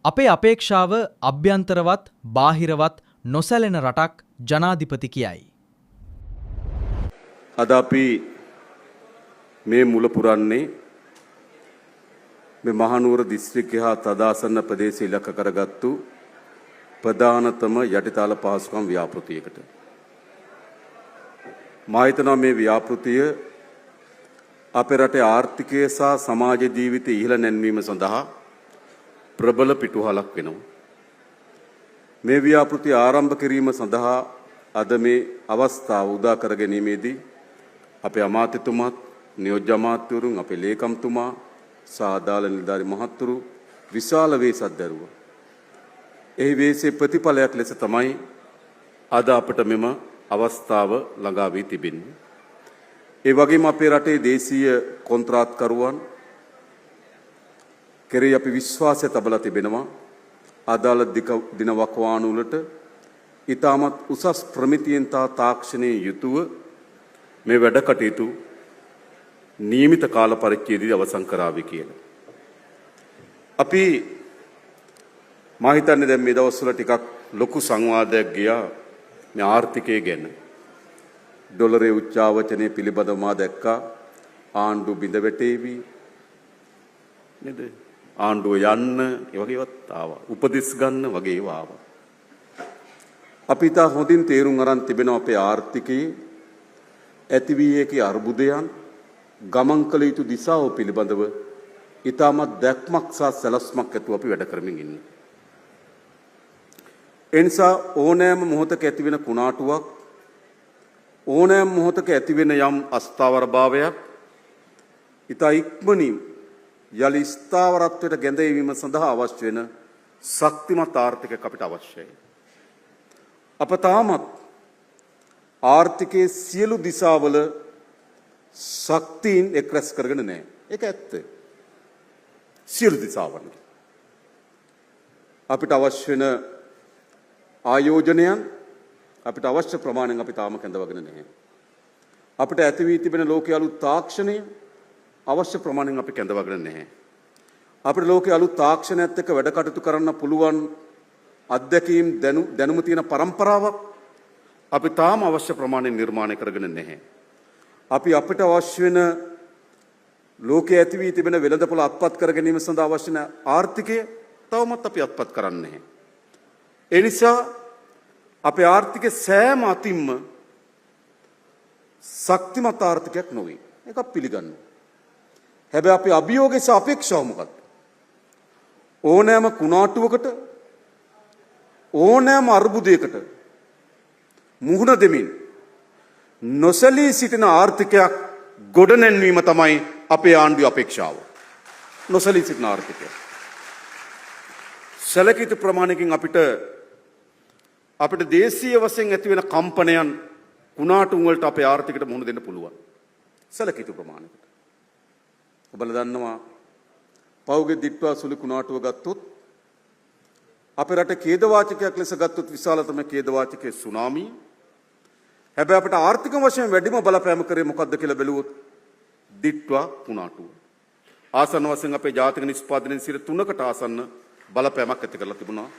අපේ අපේක්ෂාව අභ්‍යන්තරවත් බාහිරවත් නොසැලෙන රටක් ජනාධිපති කියයි. අද අපි මේ මුල පුරන්නේ මේ මහනුවර දිස්ත්‍රික්කය හා තදාසන්න ප්‍රදේශය ඉලක්ක කරගත්තු ප්‍රධානතම යටිතාල පහසුකම් ව්‍යාපෘතියකට. මා හිතනවා මේ ව්‍යාපෘතිය අපේ රටේ ආර්ථිකය සහ සමාජ ජීවිතය ඉහළ නැන්වීම සඳහා ප්‍රබල පිටුහලක් වෙනවා. මේ ව්‍යාපෘතිය ආරම්භ කිරීම සඳහා අද මේ අවස්ථාව උදා කර ගැනීමේදී අපේ අමාත්‍යතුමාත් නියෝජ්‍ය අමාත්‍යවරුන් අපේ ලේකම්තුමා සහ අදාළ නිලධාරි මහත්තුරු විශාල වේසක් දැරුවා. එහි වේසේ ප්‍රතිඵලයක් ලෙස තමයි අද අපට මෙම අවස්ථාව ළඟා වී තිබෙන්නේ. ඒ වගේම අපේ රටේ දේශීය කොන්ත්‍රාත්කරුවන් කෙරෙහි අපි විශ්වාසය තබලා තිබෙනවා. අදාළ දින වකවානු වලට ඊටමත් උසස් ප්‍රමිතියෙන් තාක්ෂණයේ යුතුව මේ වැඩ කටයුතු නියමිත කාල පරිච්ඡේදයේ අවසන් කරાવી කියලා. අපි මා හිතන්නේ දැන් මේ දවස්වල ටිකක් ලොකු සංවාදයක් ගියා මේ ආර්ථිකය ගැන. ඩොලරේ උච්චාවචනය පිළිබඳව මා දැක්කා ආණ්ඩුව බිඳ වැටේවි නේද? ආණ්ඩුව යන්න ඒ වගේවත් ආවා. උපදෙස් ගන්න වගේ ඒවා ආවා. අපි තා හොඳින් තේරුම් අරන් තිබෙනවා අපේ ආර්ථිකයේ ඇති වී ඇති අර්බුදයන් ගමන් කළ යුතු දිශාව පිළිබඳව ඊටමත් දැක්මක් සහ සැලැස්මක් ඇතුව අපි වැඩ කරමින් ඉන්නේ. ඒ නිසා ඕනෑම මොහොතක ඇති වෙන කුණාටුවක් ඕනෑම මොහොතක ඇති වෙන යම් අස්ථාවරභාවයක් ඊට ඉක්මනින් යලි ස්ථාවරත්වයට ගැඳවීම සඳහා අවශ්‍ය වෙන ශක්තිමත් ආර්ථිකයක් අපිට අවශ්‍යයි. අප තාමත් ආර්ථිකයේ සියලු දිශාවල ශක්තියින් එක් රැස් කරගෙන නැහැ. ඒක ඇත්ත. සියලු දිශාවල අපිට අවශ්‍ය වෙන ආයෝජනයන් අපිට අවශ්‍ය ප්‍රමාණයෙන් අපි තාම කැඳවගෙන නැහැ. අපිට ඇති වී තිබෙන ලෝකයේ අලුත් තාක්ෂණය අවශ්‍ය ප්‍රමාණයෙන් අපි කැඳවගෙන නැහැ. අපිට ලෝකයේ අලුත් තාක්ෂණයත් එක්ක වැඩ කටයුතු කරන්න පුළුවන් අත්දැකීම් දැනුම තියෙන પરම්පරාවක් අපි තාම අවශ්‍ය ප්‍රමාණයෙන් නිර්මාණය කරගෙන නැහැ. අපි අපිට අවශ්‍ය වෙන ලෝකයේ ඇති වී තිබෙන වෙළඳපොළ අත්පත් කර ගැනීම සඳහා අවශ්‍ය වෙන ආර්ථිකය තවමත් අපි අත්පත් කරන්නේ නැහැ. ඒ නිසා අපේ ආර්ථිකයේ සෑම අතින්ම ශක්තිමත් ආර්ථිකයක් නොවේ. ඒක පිළිගන්න. හැබැයි අපි අභියෝගයේ සහ අපේක්ෂාව මොකක්ද? ඕනෑම කුණාටුවකට ඕනෑම අර්බුදයකට මුහුණ දෙමින් නොසැලී සිටින ආර්ථිකයක් ගොඩනැන්වීම තමයි අපේ ආණ්ඩුවේ අපේක්ෂාව. නොසැලී සිටින ආර්ථිකය. සැලකිත ප්‍රමාණයකින් අපිට දේශීය වශයෙන් ඇති වෙන කම්පනයන් කුණාටුන් වලට අපේ ආර්ථිකයට මුහුණ දෙන්න පුළුවන්. සැලකිත ප්‍රමාණයකට. ඔබලා දන්නවා පෞගේ දිට්වා සුළු කුණාටුව ගත්තොත් අපේ රටේ ඛේදවාචකයක් ලෙස ගත්තොත් විශාලතම ඛේදවාචකයේ සුනාමි. හැබැයි අපිට ආර්ථික වශයෙන් වැඩිම බලපෑම කරේ මොකද්ද කියලා බැලුවොත් දිට්වා කුණාටුව. ආසන්න වශයෙන් අපේ ජාතික නිෂ්පාදනයේ 3% ආසන්න බලපෑමක් ඇති කරලා තිබුණා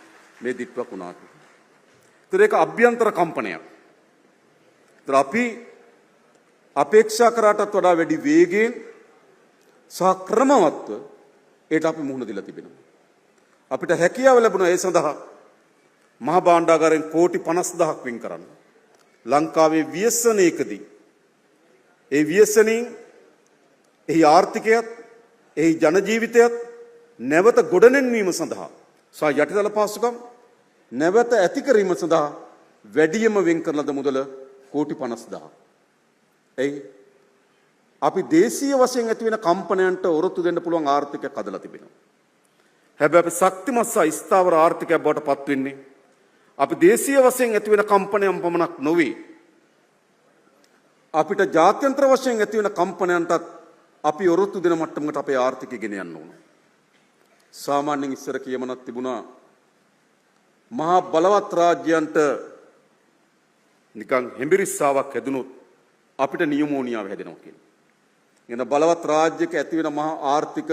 මේ දිට්වා කුණාටුව. ඒක අභ්‍යන්තර කම්පනයක්. ඒතර අපි අපේක්ෂා කරාටත් වඩා වැඩි වේගයෙන් සහ ක්‍රමවත්ව ඒට අපි මුහුණ දීලා තිබෙනවා. අපිට හැකියාව ලැබුණා ඒ සඳහා මහා භාණ්ඩාගාරයෙන් කෝටි 50000ක් වින් කරන්න. ලංකාවේ ව්‍යසනයකදී ඒ ව්‍යසනයෙන් එහි ආර්ථිකයත් එහි ජන ජීවිතයත් නැවත ගොඩනැන්වීම සඳහා සහ යටිතල පහසුකම් නැවත ඇති කිරීම සඳහා වැඩියම වෙන් කරන ලද මුදල කෝටි 50000ක්. එයි අපි දේශීය වශයෙන් ඇති වෙන කම්පනයන්ට ඔරොත්තු දෙන්න පුළුවන් ආර්ථිකයක් හදලා තිබෙනවා. හැබැයි අපි ශක්තිමත් සහ ස්ථාවර ආර්ථිකයක් බවට පත් වෙන්නේ අපි දේශීය වශයෙන් ඇති වෙන කම්පනයන් පමණක් නොවේ. අපිට ජාත්‍යන්තර වශයෙන් ඇති වෙන කම්පනයන්ටත් අපි ඔරොත්තු දෙන මට්ටමකට අපේ ආර්ථිකය ගෙන යන්න ඕන. සාමාන්‍යයෙන් ඉස්සර කියමනක් තිබුණා මහා බලවත් රාජ්‍යයන්ට නිකන් හෙම්බිරිස්සාවක් හැදුනොත් අපිට නියුමෝනියාව හැදෙනවා කියලා. එන බලවත් රාජ්‍යයක ඇති වෙන මහා ආර්ථික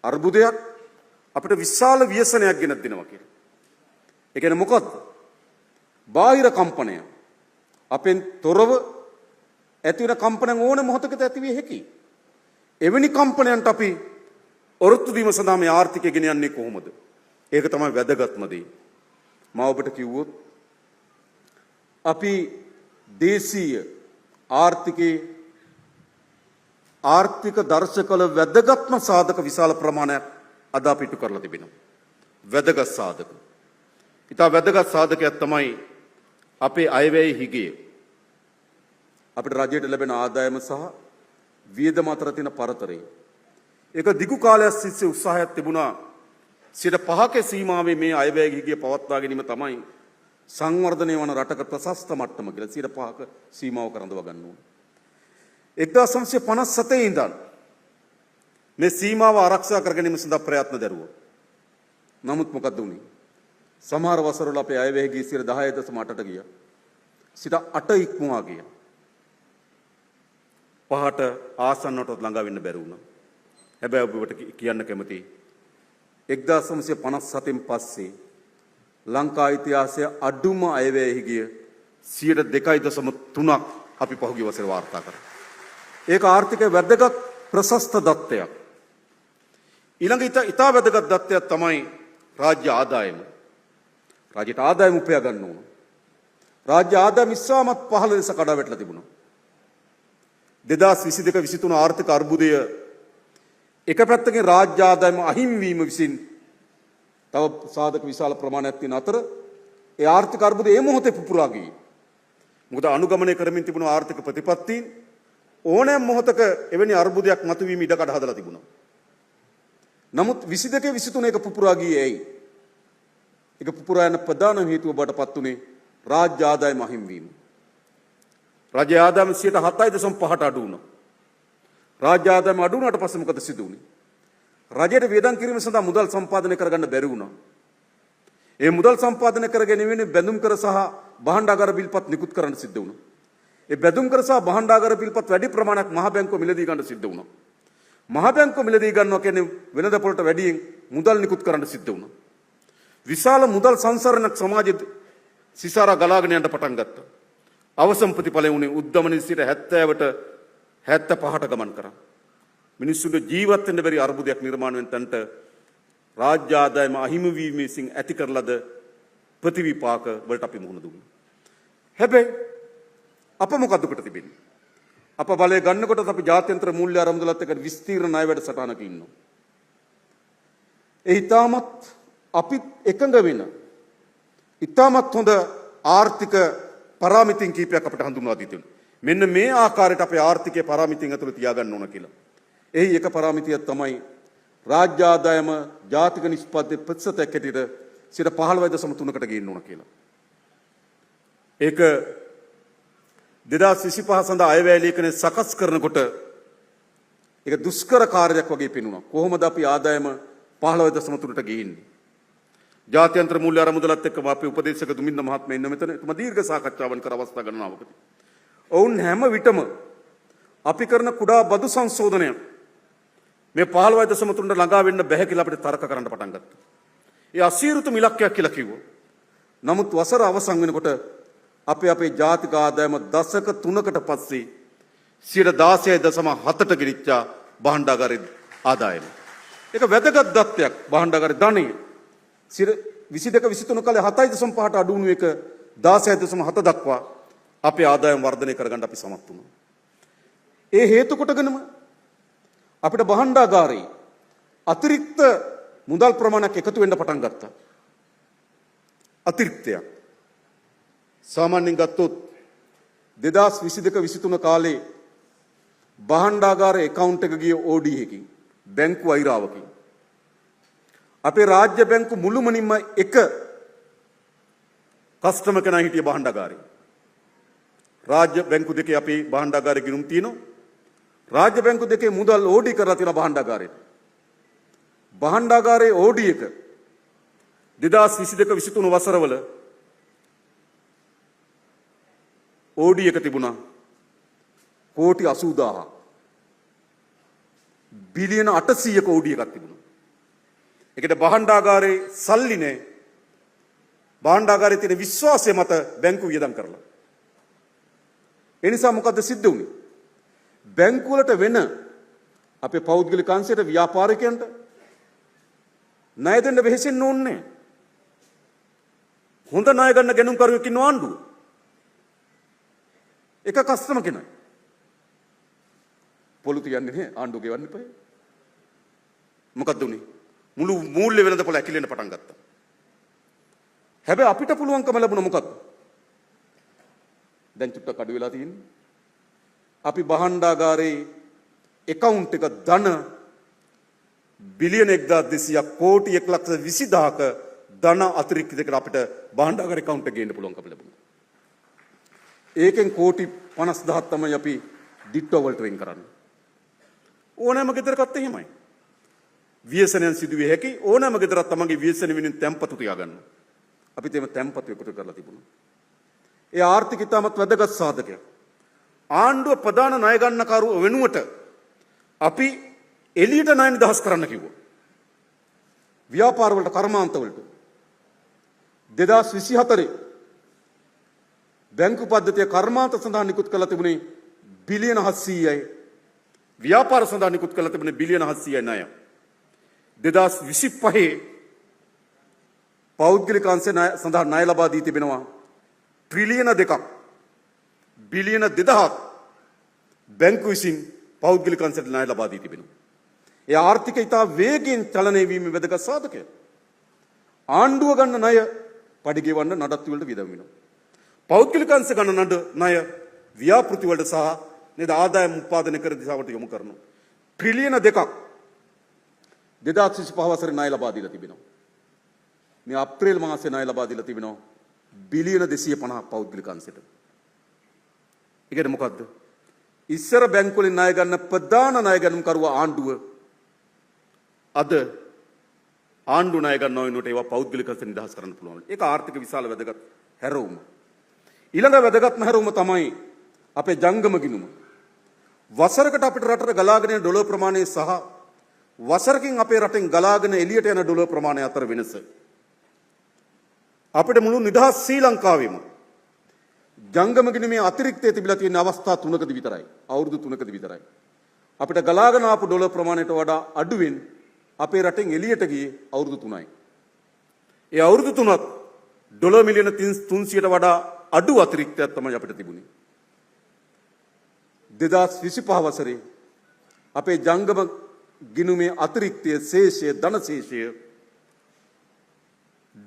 අර්බුදයක් අපිට විශාල ව්‍යසනයක් ගෙනත් දෙනවා කියලා. ඒ කියන්නේ මොකද්ද? බාහිර කම්පනය. අපෙන් තොරව ඇති වෙන කම්පනයන් ඕන මොහොතකට ඇති විය හැකියි. එවැනි කම්පනයන්ට අපි ඔරොත්තු දීම සඳහා මේ ආර්ථිකය ගෙන යන්නේ කොහොමද? ඒක තමයි වැදගත්ම දේ. මම ඔබට කිව්වොත් අපි දේශීය ආර්ථික දර්ශකවල වැදගත්ම සාධක විශාල ප්‍රමාණයක් අද අපි ඉටු කරලා තිබෙනවා. වැදගත් සාධක. ඊට වැදගත් සාධකයක් තමයි අපේ අයවැය හිගය. අපිට රජයට ලැබෙන ආදායම සහ වියදම අතර තියෙන පරතරය. ඒක දිගු කාලයක් තිස්සේ උත්සාහයක් තිබුණා 5% සීමාවේ මේ අයවැය හිගය පවත්වා ගැනීම තමයි සංවර්ධනය වන රටක ප්‍රශස්ත මට්ටම කියලා 5% සීමාව කරඳව ගන්න ඕනේ. 1957 ඉඳන් මේ සීමාව ආරක්ෂා කර ගැනීම සඳහා ප්‍රයත්න දරුවා. නමුත් මොකද වුනේ? සමහර වසරවල අපේ අයවැය හිගය 10.8ට ගියා. 8 ඉක්මවා ගියා. 5ට ආසන්නටත් ළඟා වෙන්න බැරි වුණා. හැබැයි ඔබට කියන්න කැමතියි 1957න් පස්සේ ලංකා ඉතිහාසයේ අඩුම අයවැය හිගය 2.3ක් අපි පහුගිය වසරේ වාර්තා කරා. ඒක ආර්ථිකයේ වැදගත් ප්‍රශස්ත දත්තයක්. ඊළඟ ඉතා වැදගත් දත්තයක් තමයි රාජ්‍ය ආදායම. රාජ්‍යයට ආදායම උපයා ගන්න ඕන. රාජ්‍ය ආදායම ඉස්සමත් පහළ ලෙස කඩා වැටලා තිබුණා. 2022-23 ආර්ථික අර්බුදය එක පැත්තකින් රාජ්‍ය ආදායම අහිමි වීම විසින් තව සාධක විශාල ප්‍රමාණයක් තියෙන අතර ඒ ආර්ථික අර්බුදය ඒ මොහොතේ පුපුරා ගියේ. මොකද අනුගමනය කරමින් තිබුණු ආර්ථික ප්‍රතිපත්තීන් ඕනෑම මොහොතක එවැනි අර්බුදයක් මතුවීම ඉඩකඩ හදලා තිබුණා. නමුත් 22-23 එක පුපුරා ගියේ ඇයි? ඒක පුපුරා යන ප්‍රධාන හේතුව බඩපත් උනේ රාජ්‍ය ආදායම අහිමි වීම. රාජ්‍ය ආදායම 7.5ට අඩු වුණා. රාජ්‍ය ආදායම අඩු වුණාට පස්සේ මොකද සිදු වුනේ? රජයට වියදම් කිරීම සඳහා මුදල් සම්පාදනය කරගන්න බැරි වුණා. ඒ මුදල් සම්පාදනය කර ගැනීමෙන් බැඳුම් කර සහ භාණ්ඩාගාර බිල්පත් නිකුත් කරන්න සිද්ධ වුණා. ඒ බැඳුම් කර සහ භාණ්ඩාගාර බිල්පත් වැඩි ප්‍රමාණයක් මහ බැංකුව මිලදී ගන්න සිද්ධ වුණා. මහ බැංකුව මිලදී ගන්නවා කියන්නේ වෙනද පොළට වැඩියෙන් මුදල් නිකුත් කරන්න සිද්ධ වුණා. විශාල මුදල් සංසරණයක් සමාජයේ සිසාරා ගලාගෙන යන්න පටන් ගත්තා. අවසන් ප්‍රතිඵලය වුණේ උද්දමනයේ සිට 70ට 75ට ගමන් කරා. මිනිස්සුන්ගේ ජීවත් වෙන්න බැරි අර්බුදයක් නිර්මාණය වෙන තැනට රාජ්‍ය ආදායම අහිමි වීම විසින් ඇති කරලද ප්‍රතිවිපාක වලට අපි මුහුණ දුන්නා. හැබැයි අප මොකද කොට තිබෙන්නේ? අප බලය ගන්නකොටත් අපි ජාත්‍යන්තර මූල්‍ය ආරමුදලත් එක්ක විස්තීර්ණ ණය වැඩසටහනක ඉන්නවා. ඒ හිතාමත් අපි එකඟ වෙන ඉතාමත් හොඳ ආර්ථික පාරාමිතින් කීපයක් අපිට හඳුන්වා දී තියෙනවා. මෙන්න මේ ආකාරයට අපේ ආර්ථිකයේ පාරාමිතින් ඇතුළේ තියාගන්න ඕන කියලා. එහි එක පාරාමිතිය තමයි රාජ්‍ය ආදායම ජාතික නිෂ්පාදනයේ ප්‍රතිශතයක් හැටියට 15.3කට ගේන්න ඕන කියලා. ඒක 2025 සඳහා අයවැය ලේඛනය සකස් කරනකොට ඒක දුෂ්කර කාර්යයක් වගේ පෙනුණා. කොහොමද අපි ආදායම 15.3ට ගේන්නේ? ජාත්‍යන්තර මූල්‍ය ආරමුදලත් එක්ක අපේ උපදේශක දුමින්ද මහත්මයා ඉන්න මෙතන තුම දීර්ඝ සාකච්ඡාවන් කර අවස්ථා ගණනාවකදී. ඔවුන් හැම විටම අපි කරන කුඩා බදු සංශෝධනය මේ 15.3ට ළඟා වෙන්න බැහැ කියලා අපිට තර්ක කරන්න පටන් ගත්තා. ඒ අසීරුතුම ඉලක්කයක් කියලා කිව්වා. නමුත් වසර අවසන් වෙනකොට අපේ ජාතික ආදායම දශක 3කට පස්සේ 16.7ට ගිරිච්චා භාණ්ඩාගාරයේ ආදායම. ඒක වැදගත් දත්තයක්. භාණ්ඩාගාරයේ ධනෙ 22-23 කාලේ 7.5ට අඩු වුණු එක 16.7 දක්වා අපේ ආදායම වර්ධනය කරගන්න අපි සමත් වුණා. ඒ හේතු කොටගෙනම අපිට භාණ්ඩාගාරයේ අතිරික්ත මුදල් ප්‍රමාණයක් එකතු වෙන්න පටන් ගත්තා. අතිරික්තයක්. සාමාන්‍යයෙන් ගත්තොත් 2022-23 කාලේ භාණ්ඩාගාර account එක ගිය OD එකකින් බැංකු වෛරාවකින් අපේ රාජ්‍ය බැංකු මුළුමනින්ම එක කස්ටමර් කෙනා හිටිය භාණ්ඩාගාරේ. රාජ්‍ය බැංකු දෙකේ අපේ භාණ්ඩාගාරේ ගිණුම් තියෙනවා. රාජ්‍ය බැංකු දෙකේ මුදල් ඕඩි කරලා තියෙන භාණ්ඩාගාරේ. භාණ්ඩාගාරයේ ඕඩි එක 2022-23 වසරවල ඕඩි එක තිබුණා කෝටි 80000. බිලියන 800ක ඕඩි එකක් තිබුණා. ඒකට භාණ්ඩාගාරේ සල්ලි නැහැ. භාණ්ඩාගාරයේ තියෙන විශ්වාසය මත බැංකුව වියදම් කරලා. ඒ නිසා මොකද්ද සිද්ධ වුනේ? බැංකුව වලට වෙන අපේ පෞද්ගලික අංශයට ව්‍යාපාරිකයන්ට ණය දෙන්න වෙහෙසෙන්න ඕනේ නැහැ. හොඳ ණය ගන්න ගැනුම්කරුවෙක් ඉන්න ආණ්ඩුව. එක කස්ටමර් කෙනයි. පොළු තියන්නේ නැහැ ආණ්ඩුව ගෙවන්න එපා. මොකද්ද උනේ? මුළු මූල්‍ය වෙළඳපොළ ඇකිලෙන්න පටන් ගත්තා. හැබැයි අපිට පුළුවන්කම ලැබුණ මොකක්ද? දැන් චුට්ටක් අඩු වෙලා තියෙන්නේ. අපි භාණ්ඩාගාරේ account එක ධන බිලියන 1200ක් කෝටි 1,20,000ක ධන අතිරික්තයකට අපිට භාණ්ඩාගාර account එක ගේන්න පුළුවන්කම ලැබුණා. ඒකෙන් කෝටි 50,000ක් තමයි අපි දිට්ටෝ වලට වෙන් කරන්නේ. ඕනෑම ගෙදරකත් එහෙමයි. ව්‍යසනයන් සිදුවේ හැකි ඕනෑම ගෙදරක් තමන්ගේ ව්‍යසන වෙනුවෙන් තැම්පතු තියාගන්න. අපිත් එහෙම තැම්පතු එකතු කරලා තිබුණා. ඒ ආර්ථික ඉතාමත් වැදගත් සාධකයක්. ආණ්ඩුව ප්‍රධාන ණය ගන්නකරු වෙනුවට අපි එළියට ණය නිදහස් කරන්න කිව්වා. ව්‍යාපාර වලට කර්මාන්ත වලට 2024 බැංකු පද්ධතිය කර්මාන්ත සඳහා නිකුත් කළ තිබුණේ බිලියන 700යි. ව්‍යාපාර සඳහා නිකුත් කළ තිබුණේ බිලියන 700යි ණය. 2025 පෞද්ගලික අංශ සඳහා ණය ලබා දී තිබෙනවා ට්‍රිලියන 2ක් බිලියන 2000ක් බැංකු විසින් පෞද්ගලික අංශයට ණය ලබා දී තිබෙනවා. ඒ ආර්ථිකය ඉතා වේගයෙන් චලනය වීමේ වැදගත් සාධකයක්. ආණ්ඩුව ගන්න ණය පඩි ගෙවන්න නඩත්තු වලට වියදම් වෙනවා. පෞද්ගලික අංශ ගන්න ණය ව්‍යාපෘති වලට සහ නේද ආදායම් උත්පාදනය කර දිශාවට යොමු කරනවා. ට්‍රිලියන 2ක් 2025 වසරේ ණය ලබා දීලා තිබෙනවා. මේ අප්‍රේල් මාසයේ ණය ලබා දීලා තිබෙනවා බිලියන 250ක් පෞද්ගලික අංශයට. ඒකට මොකද්ද? ඉස්සර බැංකු වලින් ණය ගන්න ප්‍රධාන ණය ගැනුම්කරුවා ආණ්ඩුව අද ආණ්ඩු ණය ගන්නවා වෙනුවට ඒවා පෞද්ගලික අංශ නිදහස් කරන්න පුළුවන්. ඒක ආර්ථික විශාල වැදගත් හැරවුම. ඊළඟ වැදගත්ම හැරවුම තමයි අපේ ජංගම ගිණුම. වසරකට අපිට රටට ගලාගෙන යන ඩොලර් ප්‍රමාණය සහ වසරකින් අපේ රටෙන් ගලාගෙන එළියට යන ඩොලර් ප්‍රමාණය අතර වෙනස. අපිට මුළු නිදහස් ශ්‍රී ලංකාවෙම ජංගම ගිණුමේ අතිරික්තය තිබිලා තියෙන අවස්ථා 3කදී විතරයි. අවුරුදු 3කදී විතරයි. අපිට ගලාගෙන ආපු ඩොලර් ප්‍රමාණයට වඩා අඩුවෙන් අපේ රටෙන් එළියට ගියේ අවුරුදු 3යි. ඒ අවුරුදු 3ත් ඩොලර් මිලියන 300ට වඩා අඩු අතිරික්තයක් තමයි අපිට තිබුණේ. 2025 වසරේ අපේ ජංගම ගිණුමේ අතිරික්තය ශේෂය ධන ශේෂය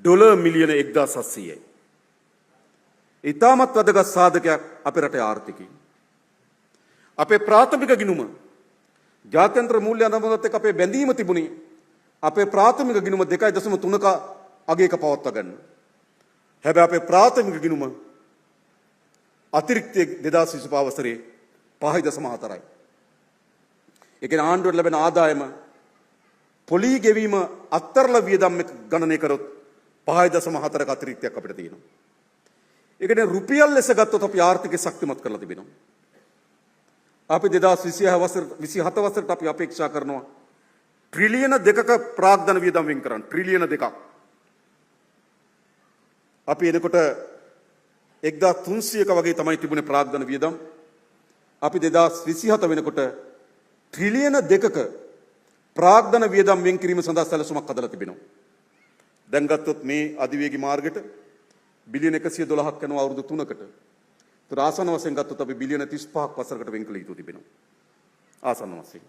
ඩොලර් මිලියන 1700යි. ඉතාමත් වැදගත් සාධකයක් අපේ රටේ ආර්ථිකයේ. අපේ ප්‍රාථමික ගිණුම ජාත්‍යන්තර මූල්‍ය අනුමතත් එක්ක අපේ බැඳීම තිබුණේ අපේ ප්‍රාථමික ගිණුම 2.3ක අගයක පවත්වා ගන්න. හැබැයි අපේ ප්‍රාථමික ගිණුම අතිරික්තයේ 2025 වසරේ 5.4යි. ඒ කියන්නේ ආණ්ඩුවට ලැබෙන ආදායම පොලි ගෙවීම අත්තරල වියදම් එක ගණනය කරොත් 5.4ක අතිරික්තයක් අපිට තියෙනවා. ඒ කියන්නේ රුපියල් ලෙස ගත්තොත් අපි ආර්ථිකය ශක්තිමත් කරලා තිබෙනවා. අපි 2026 වසරට අපි අපේක්ෂා කරනවා ට්‍රිලියන 2ක ප්‍රාග්ධන වියදම් වෙන් කරන්න. ට්‍රිලියන 2ක්. අපි එනකොට 1300ක වගේ තමයි තිබුණේ ප්‍රාග්ධන වියදම්. අපි 2027 වෙනකොට ට්‍රිලියන 2ක ප්‍රාග්ධන වියදම් වෙන් කිරීම සඳහා සැලසුමක් හදලා තිබෙනවා. දැන් ගත්තොත් මේ අධිවේගී මාර්ගයට බිලියන 112ක් යනවා අවුරුදු 3කට. ඒතර ආසන්න වශයෙන් ගත්තොත් අපි බිලියන 35ක් වසරකට වෙන් කළ යුතු තිබෙනවා. ආසන්න වශයෙන්.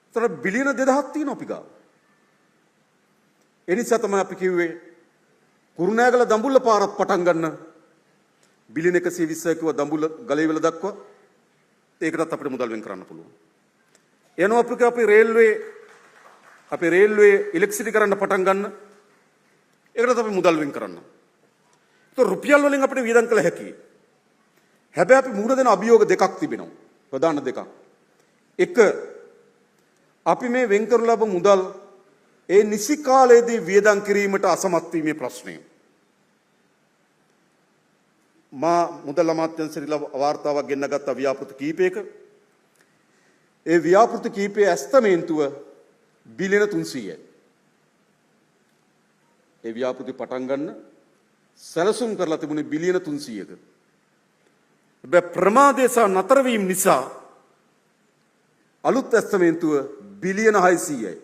ඒතර බිලියන 2000ක් තියෙනවා අපි ගාව. ඒ නිසා තමයි අපි කිව්වේ කුරුණෑගල දඹුල්ල පාරත් පටන් ගන්න බිලියන 120ක් කිව්වා දඹුල්ල ගලේවල දක්වා. ඒකටත් අපිට මුදල් වෙන් කරන්න පුළුවන්. එනවා අපේ රේල්වේ ඉලෙක්ට්‍රිසිටි කරන්න පටන් ගන්න. ඒකටත් අපි මුදල් වෙන් කරන්න. ඒක රුපියල් වලින් අපිට වියදම් කළ හැකියි. හැබැයි අපි මුහුණ දෙන අභියෝග දෙකක් තිබෙනවා. ප්‍රධාන දෙකක්. එක අපි මේ වෙන් කරන ලබ මුදල් ඒ නිසි කාලයේදී වියදම් කිරීමට අසමත් වීමේ ප්‍රශ්නය. මා මුදල් අමාත්‍යාංශයට වාර්තාවක් ගෙන්නගත්ත ව්‍යාපෘති කීපයක ඒ ව්‍යාපෘති කීපයේ ඇස්තමේන්තුව බිලියන 300යි. ඒ ව්‍යාපෘති පටන් ගන්න සැලසුම් කරලා තිබුණේ බිලියන 300ක. හැබැයි ප්‍රමාදය සහ නතර වීම නිසා අලුත් ඇස්තමේන්තුව බිලියන 600යි.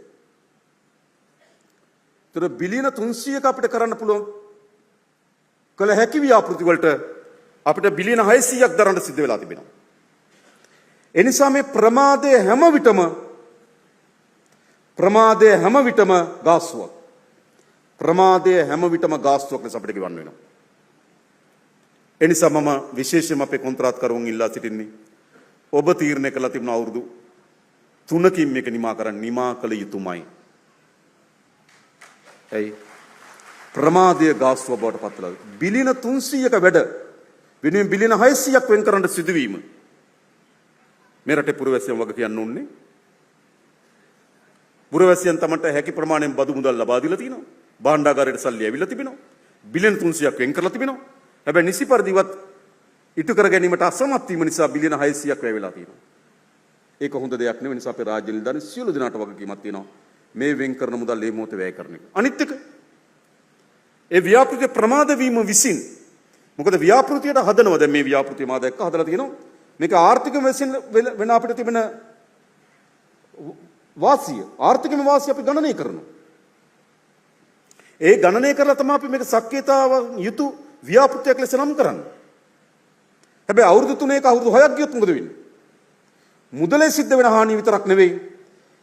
ඒතර බිලියන 300ක අපිට කරන්න පුළුවන් කළ හැකි ව්‍යාපෘති වලට අපිට බිලියන 600ක් දරන්න සිද්ධ වෙලා තිබෙනවා. ඒ නිසා මේ ප්‍රමාදයේ හැම විටම ගාස්තුවක්. ප්‍රමාදයේ හැම විටම ගාස්තුවක් ලෙස අපිට ගෙවන්න වෙනවා. ඒ නිසා මම විශේෂයෙන්ම අපේ කොන්ත්‍රාත්කරුවන් ඉල්ලා සිටින්නේ ඔබ තීරණය කළා තිබුණ අවුරුදු 3කින් මේක නිමා කළ යුතුමයි. ඇයි? ප්‍රමාදයේ ගාස්තුව බවට පත් වෙලා බිලියන 300ක වැඩ වෙනුවෙන් බිලියන 600ක් වෙන් කරන්න සිදුවීම මේ රටේ පුරවැසියන් වගේ කියන්න ඕනේ. පුරවැසියන් තමන්ට හැකි ප්‍රමාණයෙන් බදු මුදල් ලබා දීලා තිනවා. භාණ්ඩාගාරයට සල්ලි ඇවිල්ලා තිබෙනවා. බිලියන 300ක් වෙන් කරලා තිබෙනවා. හැබැයි නිසි පරිදිවත් ඉටු කර ගැනීමට අසමත් වීම නිසා බිලියන 600ක් වැය වෙලා තියෙනවා. ඒක හොඳ දෙයක් නෙවෙයි. නිසා අපේ රාජ්‍ය නිලධාරීන් සියලු දෙනාට වගකීමක් තියෙනවා. මේ වෙන් කරන මුදල් මේ මොහොතේ වැය කරන එක. අනිත් එක ඒ ව්‍යාපෘතිය ප්‍රමාද වීම විසින් මොකද ව්‍යාපෘතියට හදනවා. දැන් මේ ව්‍යාපෘතිය මා දැක්ක හදලා තියෙනවා. මේක ආර්ථික වශයෙන් වෙන අපිට තිබෙන ආර්ථිකම වාසිය අපි ගණනය කරනවා. ඒ ගණනය කරලා තමයි අපි මේක සක්්‍යතාව යුතු ව්‍යාපෘතියක් ලෙස නම් කරන්නේ. හැබැයි අවුරුදු 3ක අවුරුදු 6ක් ගියොත් මොකද වෙන්නේ? මුදලේ සිද්ධ වෙන හානිය විතරක් නෙවෙයි.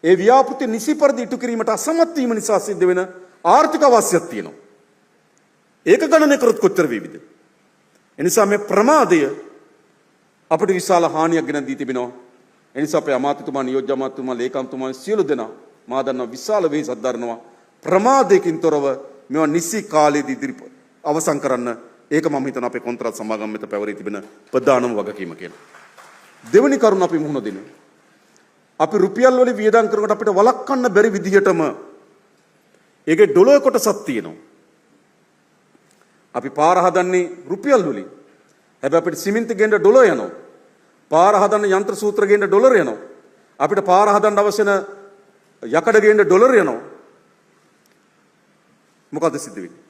ඒ ව්‍යාපෘතිය නිසි පරිදි ඉටු කිරීමට අසමත් වීම නිසා සිද්ධ වෙන ආර්ථික අවශ්‍යතාවක් තියෙනවා. ඒක ගණනය කරොත් කොච්චර වේවිද? එනිසා මේ ප්‍රමාදය අපිට විශාල හානියක් ගෙන දී තිබෙනවා. එනිසා අපේ අමාත්‍යතුමා, නියෝජ්‍ය අමාත්‍යතුමා, ලේකම්තුමා සියලු දෙනා මා දන්නා විශාල වෙහෙසක් දරනවා. ප්‍රමාදයකින් තොරව මේවා නිසි කාලයේදී ඉදිරිපත් අවසන් කරන්න. ඒක මම හිතනවා අපේ කොන්ත්‍රාත් සමාගම් වෙත පැවරී තිබෙන ප්‍රධානම වගකීම කියලා. දෙවෙනි කරුණ අපි මුහුණ දෙන්නේ. අපි රුපියල් වලින් වියදම් කරනකොට අපිට වළක්වන්න බැරි විදිහටම ඒකේ ඩොලර් කොටසක් තියෙනවා. අපි පාර හදන්නේ රුපියල් වලින්. හැබැයි අපිට සිමෙන්ති ගේන්න ඩොලර් යනවා. පාර හදන්න යන්ත්‍ර සූත්‍ර ගේන්න ඩොලර් යනවා. අපිට පාර හදන්න අවශ්‍ය නැ යකඩ ගේන්න ඩොලර් යනවා. මොකද සිද්ධ වෙන්නේ?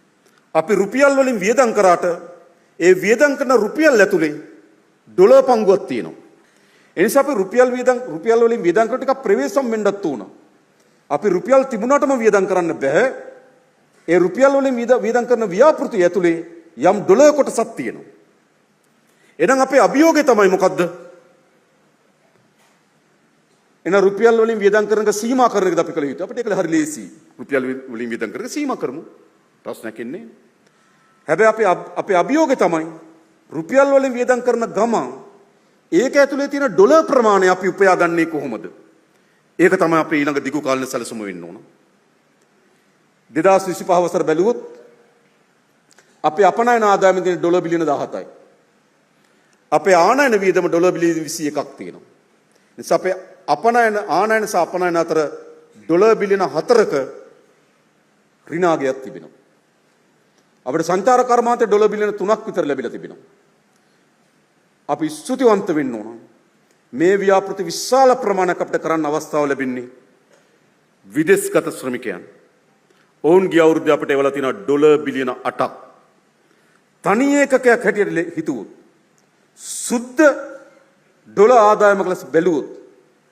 අපි රුපියල් වලින් වියදම් කරාට ඒ වියදම් කරන රුපියල් ඇතුලේ ඩොලර් පංගුවක් තියෙනවා. ඒ නිසා අපි රුපියල් වලින් වියදම් කරලා ටිකක් ප්‍රවේශම් වෙන්නත් උනා. අපි රුපියල් තිබුණාටම වියදම් කරන්න බෑ. ඒ රුපියල් වලින් වියදම් කරන ව්‍යාපෘතිය ඇතුලේ යම් ඩොලර් කොටසක් තියෙනවා. එහෙනම් අපේ අභියෝගය තමයි මොකද්ද? එන රුපියල් වලින් වියදම් කරන එක සීමා කරන එකද අපි කළ යුතු. අපිට ඒක හරි ලේසි. රුපියල් වලින් වියදම් කරන එක සීමා කරමු. ප්‍රශ්නයක් ඉන්නේ. හැබැයි අපේ අභියෝගය තමයි රුපියල් වලින් වියදම් කරන ගමන් ඒක ඇතුලේ තියෙන ඩොලර් ප්‍රමාණය අපි උපයාගන්නේ කොහොමද? ඒක තමයි අපේ ඊළඟ දිගු කාලින සැලසුම වෙන්න ඕන. 2025 වසර බැලුවොත් අපේ අපනයන ආදායම තියෙන ඩොලර් බිලියන 17යි. අපේ ආනයන වියදම ඩොලර් බිලියන 21ක් තියෙනවා. නිසා අපේ ආනයන සහ අපනයන අතර ඩොලර් බිලියන 4ක ඍණාගයක් තිබෙනවා. අපිට සංචාර කර්මාන්තයේ ඩොලර් බිලියන 3ක් විතර ලැබිලා තිබෙනවා. අපි ස්තුතිවන්ත වෙන්න ඕන. මේ ව්‍යාපෘති විශාල ප්‍රමාණයක් අපිට කරන්න අවස්ථාව ලැබෙන්නේ විදේශගත ශ්‍රමිකයන්. ඔවුන්ගේ අවුරුද්ද අපිට එවලා තියෙනවා ඩොලර් බිලියන 8ක්. තනි ඒකකයක් හැටියට හිතුවොත් සුද්ධ ඩොලර් ආදායමක් ලෙස බැලුවොත්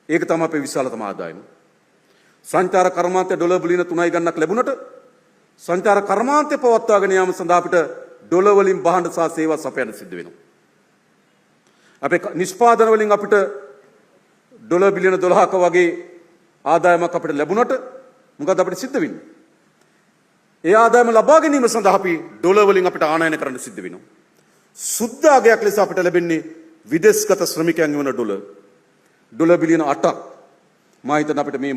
ඒක තමයි අපේ විශාලතම ආදායම. සංචාර කර්මාන්තයේ ඩොලර් බිලියන 3යි ගණනක් ලැබුණට සංචාර කර්මාන්තය පවත්වාගෙන යාම සඳහා අපිට ඩොලර් වලින් භාණ්ඩ සහ සේවා සපයන්න සිද්ධ වෙනවා. අපේ නිෂ්පාදන වලින් අපිට ඩොලර් බිලියන 12ක වගේ ආදායමක් අපිට ලැබුණට මොකද අපිට සිද්ධ වෙන්නේ? ඒ ආදායම ලබා ගැනීම සඳහා අපි ඩොලර් වලින් අපිට ආනයන කරන්න සිද්ධ වෙනවා. සුද්ධ අගයක් ලෙස අපිට ලැබෙන්නේ විදේශගත ශ්‍රමිකයන් වෙන ඩොලර් බිලියන 8ක්. මා හිතන අපිට මේ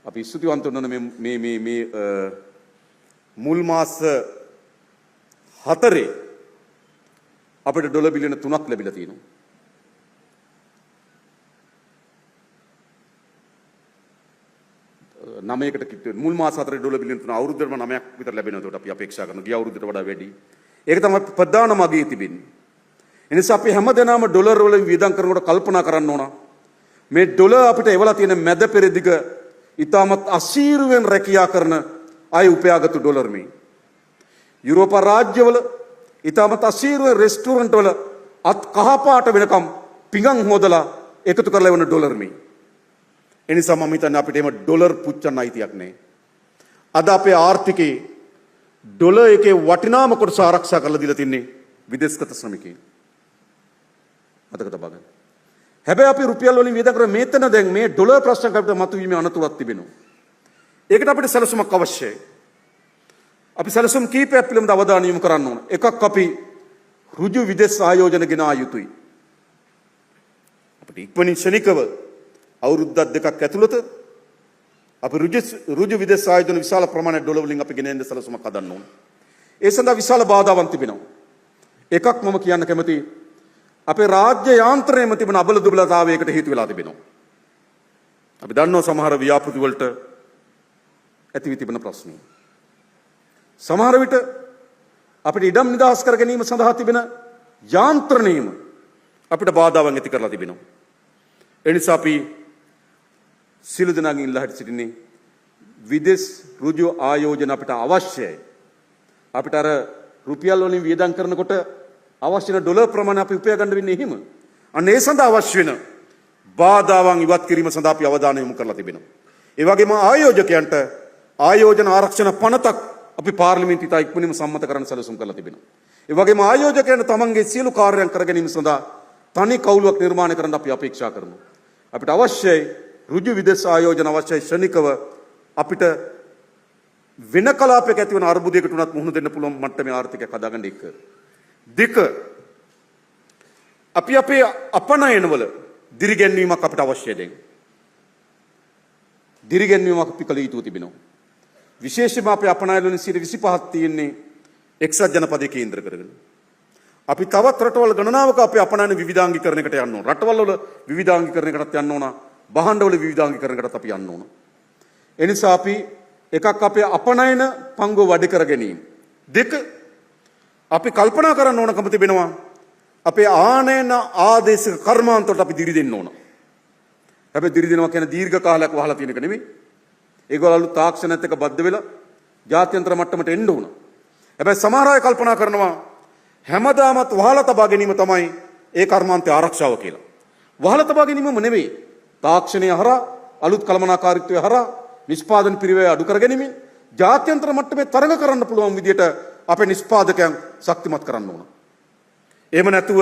අපි ස්තුතිවන්ත වෙන මේ මුල් මාස 4 අපිට ඩොලර් බිලියන 3ක් ලැබිලා තියෙනවා. නමයකට කිට්ටු මුල් මාස 4 ඩොලර් බිලියන 3 අවුරුද්දටම 9ක් විතර ලැබෙනවා. ඒකට අපි අපේක්ෂා කරන ගිය අවුරුද්දට වඩා වැඩි. ඒක තමයි ප්‍රධානම අගය තිබෙන්නේ. ඒ නිසා අපි හැමදෙනාම ඩොලර් වලින් වියදම් කරනකොට කල්පනා කරන්න ඕන. මේ ඩොලර් අපිට එවලා තියෙන මැද පෙරදිග ඉතාමත් අසීරුවෙන් රැකියා කරන අය උපයාගත්තු ඩොලර් මේ. යුරෝපා රාජ්‍යවල ඉතාමත් අසීරුවෙන් රෙස්ටුරන්ට් වල අත් කහපාට වෙනකම් පිඟන් හොදලා එකතු කරලා එවන ඩොලර් මේ. එනිසා මම හිතන්නේ අපිට එහෙම ඩොලර් පුච්චන්න අයිතියක් නැහැ. අද අපේ ආර්ථිකයේ ඩොලර් එකේ වටිනාම කොටස ආරක්ෂා කරලා දීලා තින්නේ විදේශගත ශ්‍රමිකයන්. මතක තබා ගන්න. හැබැයි අපි රුපියල් වලින් වියදම් කරන මේතන දැන් මේ ඩොලර් ප්‍රශ්න අපිට මතුවීමේ අනතුරක් තිබෙනවා. ඒකට අපිට සැලසුමක් අවශ්‍යයි. අපි සැලසුම් කීපයක් පිළිබඳ අවධානය යොමු කරන්න ඕන. එකක් අපි ඍජු විදේශ ආයෝජන ගෙනා යුතුයි. අපිට ඉක්මනින් ශනිකව අවුරුද්දක් දෙකක් ඇතුළත අපි ඍජු විදේශ ආයෝජන විශාල ප්‍රමාණයක් ඩොලර් වලින් අපි ගෙනෙන්න සැලසුමක් හදන්න ඕන. ඒ සඳහා විශාල බාධාවන් තිබෙනවා. එකක් මම කියන්න කැමතියි. අපේ රාජ්‍ය යාන්ත්‍රණයම තිබෙන අබල දුබලතාවයකට හේතු වෙලා තිබෙනවා. අපි දන්නවා සමහර ව්‍යාපෘති වලට ඇති වී තිබෙන ප්‍රශ්න. සමහර විට අපිට ඉඩම් නිදහස් කර ගැනීම සඳහා තිබෙන යාන්ත්‍රණයම අපිට බාධාවන් ඇති කරලා තිබෙනවා. ඒ නිසා අපි සියලු දෙනාගෙන් ඉල්ලා සිටින්නේ විදේශ ඍජු ආයෝජන අපිට අවශ්‍යයි. අපිට අර රුපියල් වලින් වියදම් කරනකොට අවශ්‍ය වෙන ඩොලර් ප්‍රමාණය අපි උපයා ගන්න වෙන්නේ එහෙම. අන්න ඒ සඳහා අවශ්‍ය වෙන බාධාවන් ඉවත් කිරීම සඳහා අපි අවධානය යොමු කරලා තිබෙනවා. ඒ වගේම ආයෝජකයන්ට ආයෝජන ආරක්ෂණ පනතක් අපි පාර්ලිමේන්තුවේ ඉතා ඉක්මනින්ම සම්මත කරන්න සැලසුම් කරලා තිබෙනවා. ඒ වගේම ආයෝජකයන්ට තමන්ගේ සියලු කාර්යයන් කර ගැනීම සඳහා තනි කවුලුවක් නිර්මාණය කරන්න අපි අපේක්ෂා කරනවා. අපිට අවශ්‍යයි ඍජු විදේශ ආයෝජන අවශ්‍යයි ශනිකව අපිට වෙන කලාපයක ඇති වන අර්බුදයකට උනත් මුහුණ දෙන්න පුළුවන් මට්ටමේ ආර්ථිකයක් හදාගන්න එක. දෙක අපි අපේ අපනයනවල දිරිගැන්වීමක් අපිට අවශ්‍යයි දැන්. දිරිගැන්වීමක් අපි කළ යුතු තිබෙනවා. විශේෂයෙන්ම අපේ අපනයන වලින් 25ක් තියෙන්නේ එක්සත් ජනපදයේ කේන්ද්‍ර කරගෙන. අපි තවත් රටවල් ගණනාවක අපේ අපනයන විවිධාංගීකරණයකට යන්න ඕන. රටවල් වල විවිධාංගීකරණයකටත් යන්න ඕන. භාණ්ඩ වල විවිධාංගීකරණයකටත් අපි යන්න ඕන. ඒ නිසා අපි එකක් අපේ අපනයන පංගුව වැඩි කර ගැනීම. දෙක අපි කල්පනා කරන්න ඕනකම තිබෙනවා අපේ ආනයන ආදේශක කර්මාන්තවලට අපි දිරි දෙන්න ඕන. හැබැයි දිරි දෙනවා කියන්නේ දීර්ඝ කාලයක් වහලා තියෙන එක නෙමෙයි. ඒගොල්ලෝ තාක්ෂණයත් එක්ක බද්ධ වෙලා ජාත්‍යන්තර මට්ටමට එන්න ඕන. හැබැයි සමහර අය කල්පනා කරනවා හැමදාමත් වහලා තබා ගැනීම තමයි ඒ කර්මාන්තය ආරක්ෂාව කියලා. වහලා තබා ගැනීමම නෙවෙයි. තාක්ෂණය හරහා අලුත් කළමනාකාරීත්වය හරහා නිෂ්පාදන පිරිවැය අඩු කර ගැනීමෙන් ජාත්‍යන්තර මට්ටමේ තරඟ කරන්න පුළුවන් විදියට අපේ නිෂ්පාදකයන් ශක්තිමත් කරන්න ඕන. එහෙම නැතුව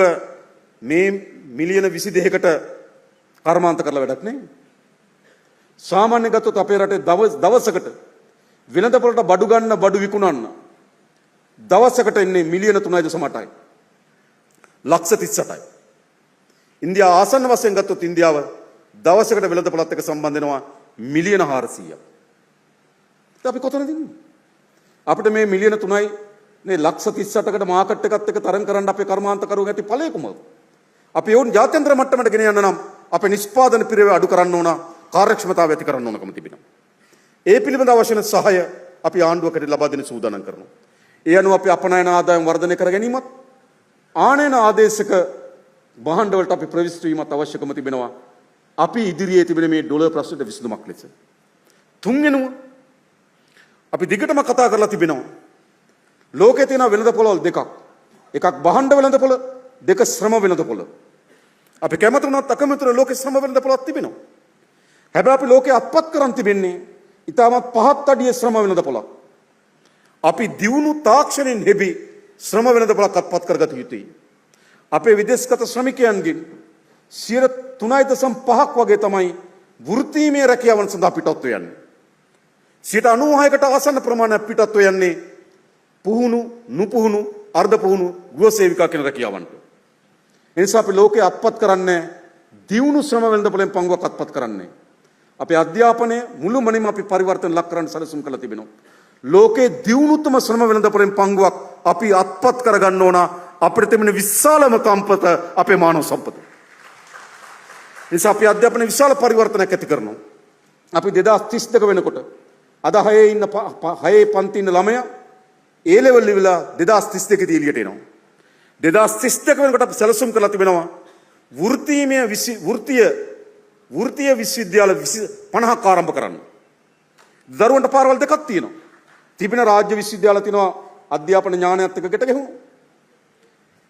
මේ මිලියන 22කට කර්මාන්ත කරලා වැඩක් නෑ. සාමාන්‍ය ගත්තොත් අපේ රටේ දවසකට වෙළඳපොළට බඩු ගන්න බඩු විකුණන්න දවසකට එන්නේ මිලියන 3.8යි. ලක්ෂ 38යි. ඉන්දියාව ආසන්න වශයෙන් ගත්තොත් ඉන්දියාව දවසකට වෙළඳපොළත් එක්ක සම්බන්ධ වෙනවා මිලියන 400ක්. අපි කොතනද ඉන්නේ? අපිට මේ මිලියන 3යි මේ ලක්ෂ 38කට මාකට් එකත් එක්ක තරඟ කරන්න අපේ කර්මාන්තකරුවෝ ඇති ඵලය කුමක්ද? අපි ඒවුන් ජාත්‍යන්තර මට්ටමට ගෙන යන්න නම් අපේ නිෂ්පාදන පිරිවෙල අඩු කරන්න ඕන, කාර්යක්ෂමතාවය ඇති කරන්න ඕනකම තිබෙනවා. ඒ පිළිබඳ අවශ්‍ය වෙන සහාය අපි ආණ්ඩුවකට ලබා දෙන්න සූදානම් කරනවා. ඒ අනුව අපි අපනයන ආදායම් වර්ධනය කර ගැනීමත් ආනයන ආදේශක භාණ්ඩ වලට අපි ප්‍රවිෂ්ඨ වීමත් අවශ්‍යකම තිබෙනවා. අපි ඉදිරියේ තිබෙන මේ ඩොලර් ප්‍රශ්නයට විසඳුමක් ලෙස. තුන්වෙනුව අපි දිගටම කතා කරලා තිබෙනවා. ලෝකේ තියෙන වෙළඳපොළවල් දෙකක්. එකක් භාණ්ඩ වෙළඳපොළ, දෙක ශ්‍රම වෙළඳපොළ. අපි කැමති වුණත් අකමැති වුණත් ලෝකේ ශ්‍රම වෙළඳපොළක් තිබෙනවා. හැබැයි අපි ලෝකේ අත්පත් කරන් තිබෙන්නේ ඊටමත් පහත් අඩිය ශ්‍රම වෙළඳපොළක්. අපි දියුණු තාක්ෂණයෙන් හෙබි ශ්‍රම වෙළඳපොළක් අත්පත් කරගත යුතුයි. අපේ විදේශගත ශ්‍රමිකයන්ගෙන් 3.5ක් වගේ තමයි වෘත්තීමය රැකියාවන් සඳහා පිටත්ව යන්නේ. 96කට ආසන්න ප්‍රමාණයක් පිටත්ව යන්නේ පුහුණු, නුපුහුණු, අර්ධ පුහුණු ගෘහ සේවිකා කියන රැකියාවන්ට. ඒ නිසා අපි ලෝකේ අත්පත් කරන්නේ දියුණු ශ්‍රම වෙළඳපොළෙන් පංගුවක් අත්පත් කරන්නේ. අපේ අධ්‍යාපනය මුළුමනින්ම අපි පරිවර්තන ලක් කරන්න සැලසුම් කළා තිබෙනවා. ලෝකේ දියුණුතම ශ්‍රම වෙළඳපොළෙන් පංගුවක් අපි අත්පත් කරගන්න ඕන. අපිට තිබෙන විශාලම සම්පත අපේ මානව සම්පත. නිසා අපි අධ්‍යාපනයේ විශාල පරිවර්තනයක් ඇති කරනවා. අපි 2032 වෙනකොට අද 6 පන්ති ඉන්න ළමයා ඒ ලෙවල් ඉවලා 2032 දී එළියට එනවා. 2032 වෙනකොට අපි සැලසුම් කරලා තිබෙනවා වෘත්තීය විශ්වවිද්‍යාල 50ක් ආරම්භ කරන්න. දරුවන්ට පාරවල් දෙකක් තියෙනවා. තිබෙන රාජ්‍ය විශ්වවිද්‍යාල තියෙනවා අධ්‍යාපන ඥානයත් එක්ක ගැට ගැහුණු.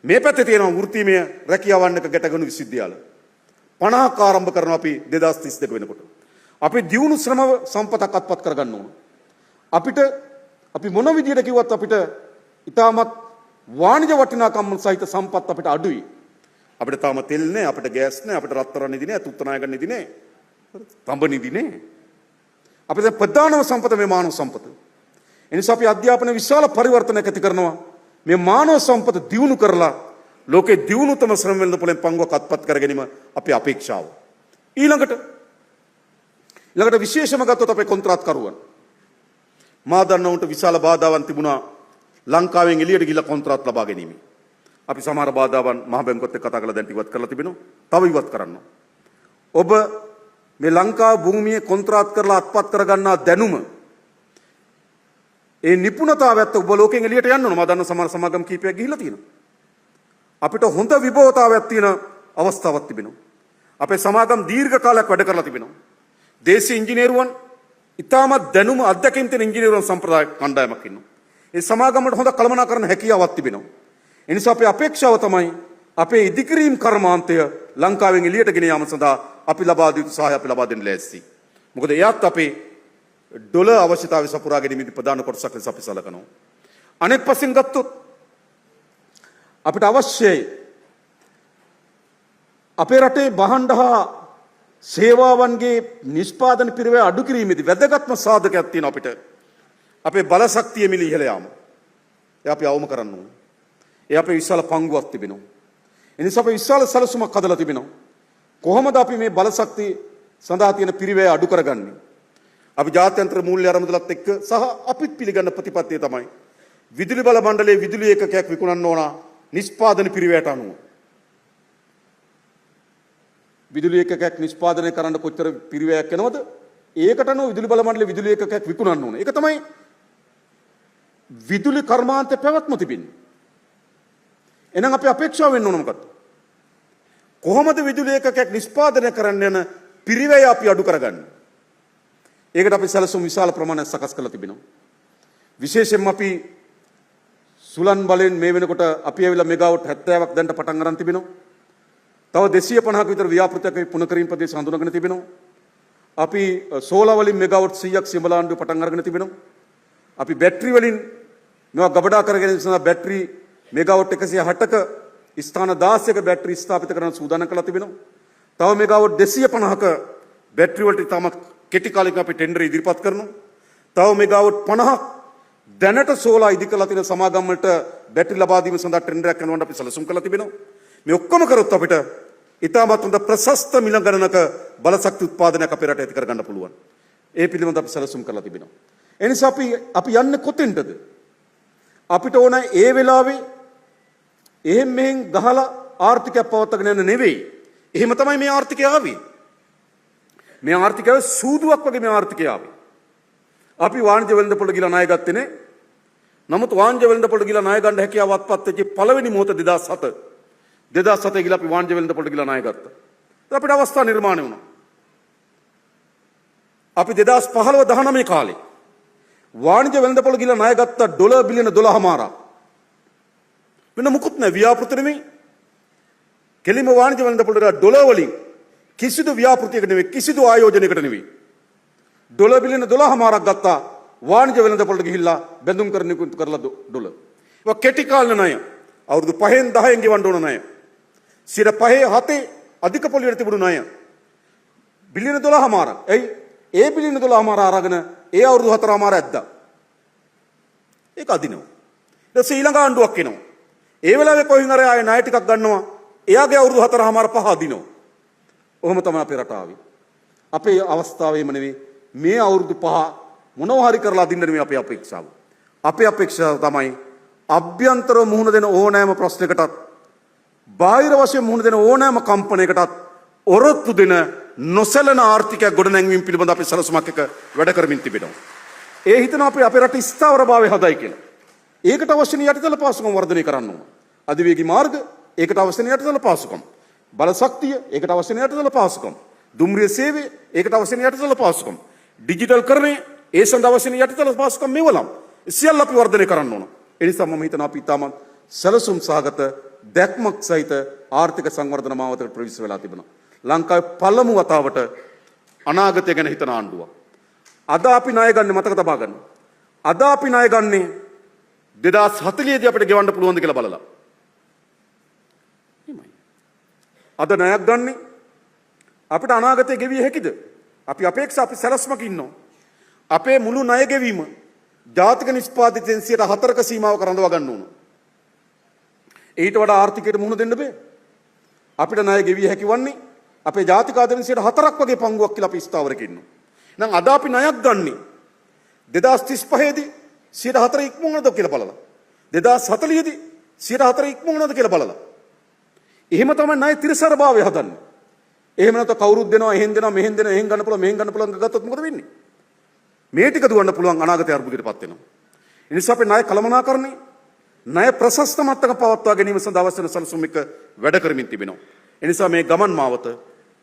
මේ පැත්තේ තියෙනවා වෘත්තීමය රැකියාවන් එක ගැට ගැහුණු විශ්වවිද්‍යාල. 50ක් ආරම්භ කරනවා අපි 2032 වෙනකොට. අපි දියුණු ශ්‍රම සම්පතක් අත්පත් කරගන්න ඕන. අපිට අපි මොන විදියට කිව්වත් අපිට ඉතාමත් වාණිජ වටිනාකම් සහිත සම්පත් අපිට අඩුයි. අපිට තාම තෙල් නැහැ, අපිට ගෑස් නැහැ, අපිට රත්තරන් නිදි නැහැ, තුත්තනායක නිදි නැහැ, තඹ නිදි නැහැ. අපිට ප්‍රධානම සම්පත මේ මානව සම්පත. එනිසා අපි අධ්‍යාපන විශාල පරිවර්තනයක් ඇති කරනවා. මේ මානව සම්පත දියුණු කරලා ලෝකේ දියුණුතම ශ්‍රම වෙළඳපොළෙන් පංගුවක් අත්පත් කර ගැනීම අපේ අපේක්ෂාව. ඊළඟට විශේෂම ගත්තොත් අපේ කොන්ත්‍රාත්කරුවන් මා දන්නවුන්ට විශාල බාධාවන් තිබුණා ලංකාවෙන් එළියට ගිහිල්ලා කොන්ත්‍රාත් ලබා ගැනීම. අපි සමහර බාධාවන් මහ බැංකුවත් එක්ක කතා කරලා දැන් ඉවත් කරලා තිබෙනවා. තව ඉවත් කරන්න. ඔබ මේ ලංකාව භූමියේ කොන්ත්‍රාත් කරලා අත්පත් කරගන්නා දැනුම ඒ නිපුණතාවයත් ඔබ ලෝකෙන් එළියට යන්න ඕන. මා දන්න සමහර සමාගම් කීපයක් ගිහිල්ලා තියෙනවා. අපිට හොඳ විභවතාවයක් තියෙන අවස්ථාවක් තිබෙනවා. අපේ සමාගම් දීර්ඝ කාලයක් වැඩ කරලා තිබෙනවා. දේශීය ඉංජිනේරුවන් ඉතාමත් දැනුම අධ්‍යක්ෂින් තියෙන ඉංජිනේරුවන් සම්ප්‍රදාය කණ්ඩායමක් ඉන්නවා. ඒ සමාගමට හොඳ කළමනාකරන හැකියාවක් තිබෙනවා. ඒ නිසා අපේ අපේක්ෂාව තමයි අපේ ඉදිකිරීම් කර්මාන්තය ලංකාවෙන් එළියට ගෙන යාම සඳහා අපි ලබා දිය යුතු සහාය අපි ලබා දෙන්න ලෑස්ති. මොකද එයත් අපේ ඩොලර් අවශ්‍යතාවය සපුරා ගැනීමේදී ප්‍රධාන කොටසක් ලෙස අපි සලකනවා. අනෙක් පසින් ගත්තොත් අපිට අවශ්‍යයි අපේ රටේ භාණ්ඩ හා සේවාවන්ගේ නිෂ්පාදන පිරිවැය අඩු කිරීමේදී වැදගත්ම සාධකයක් තියෙනවා අපිට. අපේ බල ශක්තිය මිල ඉහළ යාම. ඒ අපි අවම කරන්න ඕනේ. ඒ අපේ විශාල පංගුවක් තිබෙනවා. ඒ නිසා අපි විශාල සැලසුමක් හදලා තිබෙනවා. කොහොමද අපි මේ බල ශක්තිය සඳහා තියෙන පිරිවැය අඩු කරගන්නේ? අපි ජාත්‍යන්තර මූල්‍ය අරමුදලත් එක්ක සහ අපිත් පිළිගන්න ප්‍රතිපත්තිය තමයි විදුලි බල මණ්ඩලයේ විදුලි ඒකකයක් විකුණන්න ඕන නිෂ්පාදන පිරිවැයට අනුව. විදුලි ඒකකයක් නිෂ්පාදනය කරන්න කොච්චර පිරිවැයක් යනවද? ඒකට අනුව විදුලි බල මණ්ඩලයේ විදුලි ඒකකයක් විකුණන්න ඕන. ඒක තමයි විදුලි කර්මාන්තයේ පැවැත්ම තිබෙන්නේ. එහෙනම් අපි අපේක්ෂාව වෙන්න ඕන මොකක්ද? කොහොමද විදුලි ඒකකයක් නිෂ්පාදනය කරන්න යන පිරිවැය අපි අඩු කරගන්නේ? ඒකට අපි සැලසුම් විශාල ප්‍රමාණයක් සකස් කරලා තිබෙනවා. විශේෂයෙන්ම අපි සුලන් බලෙන් මේ වෙනකොට අපි ඇවිල්ලා මෙගාවොට් 70ක් දැන්ට පටන් අරන් තිබෙනවා. තව 250ක විතර ව්‍යාපෘතියක් අපි පුනකිරීම ප්‍රදේශ හඳුනාගෙන තිබෙනවා. අපි සෝලා වලින් මෙගාවොට් 100ක් සියඹලා ආණ්ඩුව පටන් අරගෙන තිබෙනවා. අපි බැටරි වලින් මේවා ගබඩා කරගෙන සඳහා බැටරි මෙගාවොට් 160ක ස්ථාන 16ක බැටරි ස්ථාපිත කරන්න සූදානම් කරලා තිබෙනවා. තව මෙගාවොට් 250ක බැටරි වලට තාමත් කෙටි කාලෙක අපි ටෙන්ඩර් ඉදිරිපත් කරනවා. තව මෙගාවොට් 50ක් දැනට සෝලා ඉදි කරලා තියෙන සමාගම් වලට බැටරි ලබා දීම සඳහා ටෙන්ඩරයක් කරනවට අපි සැලසුම් කරලා තිබෙනවා. මේ ඔක්කොම කරොත් අපිට ඉතාමත් හොඳ ප්‍රශස්ත මිල ගණනක බලශක්ති උත්පාදනයක් අපේ රටේ ඇති කරගන්න පුළුවන්. ඒ පිළිබඳව අපි සැලසුම් කරලා තිබෙනවා. ඒ නිසා අපි යන්නේ කොතෙන්ටද? අපිට ඕන ඒ වෙලාවේ එහෙන් මෙහෙන් ගහලා ආර්ථිකයක් පවත්වාගෙන යන්න නෙවෙයි. එහෙම තමයි මේ ආර්ථිකය ආවේ. මේ ආර්ථිකය සූදුවක් වගේ මේ ආර්ථිකය ආවේ. අපි වාණිජ වෙළඳපොළ ගිලා ණය ගත්තේ නේ. නමුත් වාණිජ වෙළඳපොළ ගිලා ණය ගන්න හැකියාව අත්පත් වෙච්ච පළවෙනි මොහොත 2007 ගිලා අපි වාණිජ වෙළඳපොළ ගිලා ණය ගත්තා. ඒත් අපිට අවස්ථා නිර්මාණය වුණා. අපි 2015-19 කාලේ වාණිජ වෙළඳපොළ ගිලා ණය ගත්ත ඩොලර් බිලියන 12මාරක්. වෙන මුකුත් නැහැ ව්‍යාපෘති නෙමෙයි. කෙලිම වාණිජ වෙළඳපොළට ඩොලර් වලින් කිසිදු ව්‍යාපෘතියක නෙවෙයි කිසිදු ආයෝජනයකට නෙවෙයි. ඩොලර් බිලියන 12මාරක් ගත්තා වාණිජ වෙළඳපොළට ගිහිල්ලා බැඳුම් කරණිකුත් කරලා ඩොලර්. ඒක කෙටි කාලේ ණය. අවුරුදු 5න් 10න් ගෙවන්න ඕන ණය. 5.7 අධික පොලියට තිබුණු ණය. බිලියන 12මාරක්. එයි ඒ බිලියන 12මාර අරගෙන ඒ අවුරුදු 4මාර ඇද්දා. ඒක අදිනවා. ඊට ශ්‍රී ලංකා ආණ්ඩුවක් එනවා. ඒ වෙලාවේ කොහින් හරි ආයේ ණය ටිකක් ගන්නවා. එයාගේ අවුරුදු 4මාර පහ අදිනවා. ඔහොම තමයි අපේ රට ආවේ. අපේ අවස්ථාවේම නෙවෙයි මේ අවුරුදු 5 මොනවා හරි කරලා අදින්න නෙවෙයි අපේ අපේක්ෂාව. අපේ අපේක්ෂාව තමයි අභ්‍යන්තර මුහුණ දෙන ඕනෑම ප්‍රශ්නයකටත් බාහිර වශයෙන් මුහුණ දෙන ඕනෑම කම්පනයකටත් ඔරොත්තු දෙන නොසැලෙන ආර්ථිකයක් ගොඩනැංවීම පිළිබඳ අපි සැලසුමක් එක වැඩ කරමින් තිබෙනවා. ඒ හිතන අපේ රට ස්ථාවරභාවය හදයි කියලා. ඒකට අවශ්‍ය යටිතල පහසුකම් වර්ධනය කරන්න ඕන. අධිවේගී මාර්ග ඒකට අවශ්‍ය යටිතල පහසුකම්. බල ශක්තිය ඒකට අවශ්‍ය යටිතල පහසුකම්. දුම්රිය සේවය ඒකට අවශ්‍ය යටිතල පහසුකම්. ඩිජිටල් කරණය ඒ සඳහා අවශ්‍ය යටිතල පහසුකම් මෙවලම් සියල්ල අපි වර්ධනය කරන්න ඕන. ඒ නිසා මම හිතනවා අපි තාමත් සැලසුම් සහගත දැක්මක් සහිත ආර්ථික සංවර්ධන මාවතකට ප්‍රවිෂ්ඨ වෙලා තිබෙනවා. ලංකාවේ පළමු වතාවට අනාගතය ගැන හිතන ආණ්ඩුවක්. අද අපි ණය ගන්න මතක තබා ගන්න. අද අපි ණය ගන්නේ 2040 දී අපිට ගෙවන්න පුළුවන්ද කියලා බලලා. එහෙමයි. අද ණයක් ගන්නේ අපිට අනාගතේ ගෙවිය හැකිද? අපි අපේක්ෂා අපි සැලැස්මක ඉන්නවා. අපේ මුළු ණය ගෙවීම ජාතික නිෂ්පාදිතයෙන් 4% සීමාවක රඳවා ගන්න ඕන. ඊට වඩා ආර්ථිකයට මුහුණ දෙන්න බෑ. අපිට ණය ගෙවිය හැකි වන්නේ අපේ ජාතික ආදායමෙන් 4% වගේ පංගුවක් කියලා අපි ස්ථාවරක ඉන්නවා. එහෙනම් අද අපි ණයක් ගන්නේ 2035 දී 4% ඉක්මවනද කියලා බලලා. 2040 දී 4% ඉක්මවනද කියලා බලලා. එහෙම තමයි ණය තිරසරභාවය හදන්නේ. එහෙම නැත්නම් කවුරුත් දෙනවා, එහෙන් දෙනවා, මෙහෙන් දෙනවා, එහෙන් ගන්න පුළුවන්, මෙහෙන් ගන්න පුළුවන් ගත්තොත් මොකද වෙන්නේ? මේ ටික දුවන්න පුළුවන් අනාගතය අර්බුදයටපත් වෙනවා. ඒ නිසා අපි ණය කළමනාකරණය, ණය ප්‍රශස්ත මට්ටමක පවත්වා ගැනීම සඳහා අවශ්‍ය සැලසුම් එක්ක වැඩ කරමින් තිබෙනවා. ඒ නිසා මේ ගමන් මාවත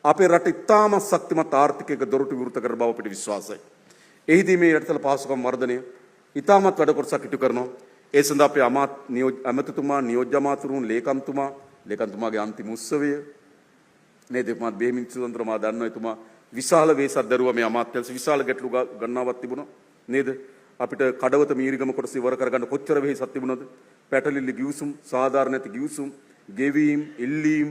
අපේ රට ඉතාමත් ශක්තිමත් ආර්ථිකයක දොරටු විවෘත කර බව අපිට විශ්වාසයි. එහිදී මේ යටිතල පහසුකම් වර්ධනය ඉතාමත් වැඩ කොටසක් ඉටු කරනවා. ඒ සඳහා අපේ ඇමතිතුමා, නියෝජ්‍ය අමාත්‍යවරුන්, ලේකම්තුමාගේ අන්තිම උත්සවය නේද? එතුමාත් බෙහෙමින් සුදන්තර මා දන්නවා. එතුමා විශාල වේසක් දරුවා මේ අමාත්‍යංශ විශාල ගැටලු ගණනාවක් තිබුණා නේද? අපිට කඩවත මීරිගම කොටස ඉවර කරගන්න කොච්චර වෙහෙසක් තිබුණාද? පැටලිලි ගිවිසුම්, සාධාරණ නැති ගිවිසුම්, ගෙවීම්, ඉල්ලීම්,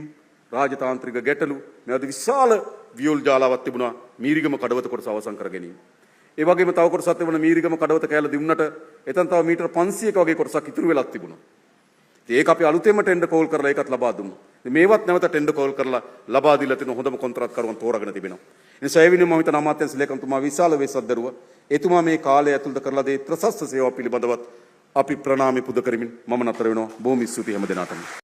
රාජතාන්ත්‍රික ගැටලු නැවත විශාල වියෝල් ජාලාවක් තිබුණා මීරිගම කඩවත කොටස අවසන් කර ගැනීම. ඒ වගේම තව කොටසක් තිබුණා මීරිගම කඩවත කෑල්ල දිනුනට එතන තව මීටර 500ක වගේ කොටසක් ඉතුරු වෙලක් තිබුණා. ඒක අපි අලුතෙන්ම ටෙන්ඩර් කෝල් කරලා ඒකත් ලබා දුන්නා. මේවත් නැවත ටෙන්ඩර් කෝල් කරලා ලබා දීලා තියෙන හොඳම කොන්ත්‍රාත්කරුවන් තෝරාගෙන තිබෙනවා. ඒ නිසා ඒ වෙනුවෙන් මම හිතන අමාත්‍යාංශ ලේකම්තුමා විශාල වෙසක් දරුවා. එතුමා මේ කාලය ඇතුළත කරලා දේ ප්‍රශස්ත සේවාව පිළිබඳවත් අපි ප්‍රණාමය පුද කරමින් මම නතර වෙනවා. බොහොම ස්තුතියි හැම දිනාටම.